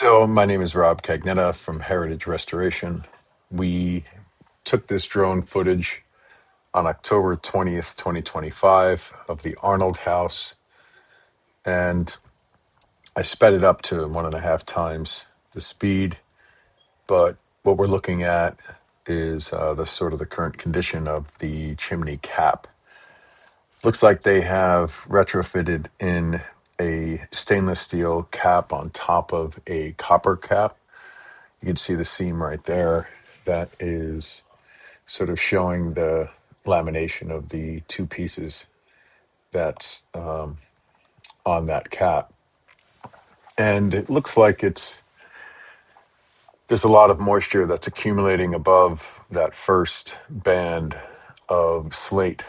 So, my name is Rob Cagnetta from Heritage Restoration. We took this drone footage on October 20th, 2025, of the Arnold house, and I sped it up to 1.5 times the speed. But what we're looking at is the sort of the current condition of the chimney cap. Looks like they have retrofitted in a stainless steel cap on top of a copper cap. You can see the seam right there. That is sort of showing the lamination of the two pieces that's on that cap. And it looks like there's a lot of moisture that's accumulating above that first band of slate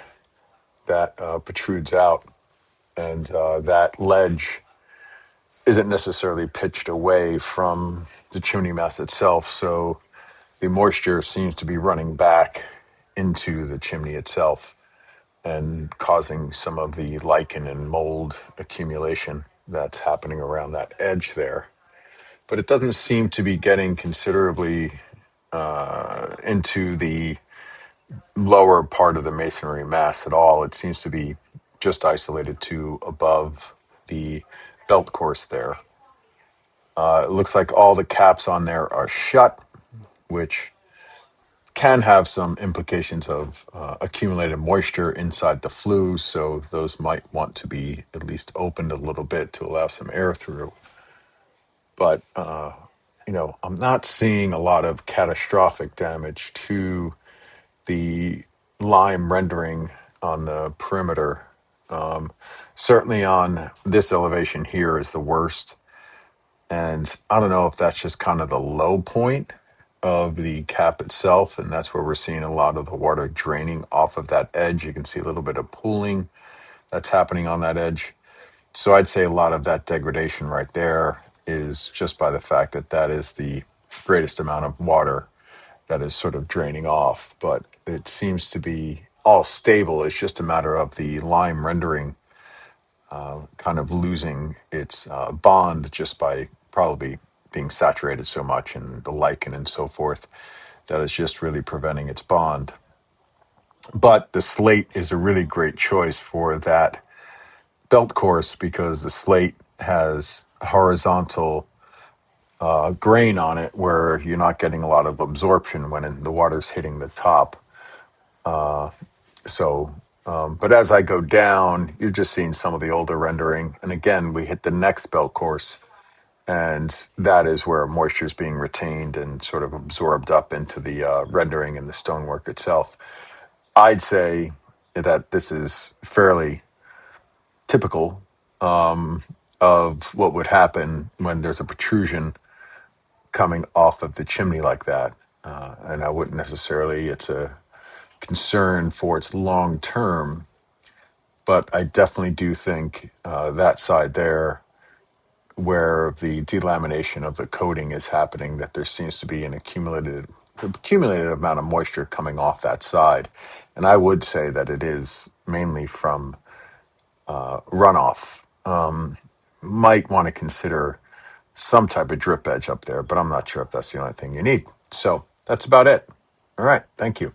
that protrudes out. And that ledge isn't necessarily pitched away from the chimney mast itself. So the moisture seems to be running back into the chimney itself and causing some of the lichen and mold accumulation that's happening around that edge there. But it doesn't seem to be getting considerably into the lower part of the masonry mass at all. It seems to be just isolated to above the belt course there. It looks like all the caps on there are shut, which can have some implications of accumulated moisture inside the flue, so those might want to be at least opened a little bit to allow some air through. But, I'm not seeing a lot of catastrophic damage to the lime rendering on the perimeter. Um, Certainly on this elevation here is the worst. And I don't know if that's just kind of the low point of the cap itself, and that's where we're seeing a lot of the water draining off of that edge. You can see a little bit of pooling that's happening on that edge. So I'd say a lot of that degradation right there is just by the fact that that is the greatest amount of water that is sort of draining off. But it seems to be all stable. It's just a matter of the lime rendering kind of losing its bond just by probably being saturated so much and the lichen and so forth that is just really preventing its bond. But the slate is a really great choice for that belt course because the slate has horizontal grain on it where you're not getting a lot of absorption when the water's hitting the top. So, but as I go down, you're just seeing some of the older rendering. And again, we hit the next belt course, and that is where moisture is being retained and sort of absorbed up into the rendering and the stonework itself. I'd say that this is fairly typical of what would happen when there's a protrusion coming off of the chimney like that. And I wouldn't necessarily, it's a concern for its long term, but I definitely do think that side there where the delamination of the coating is happening, that there seems to be an accumulated amount of moisture coming off that side. And I would say that it is mainly from runoff. Might want to consider some type of drip edge up there, but I'm not sure if that's the only thing you need. So that's about it. All right. Thank you.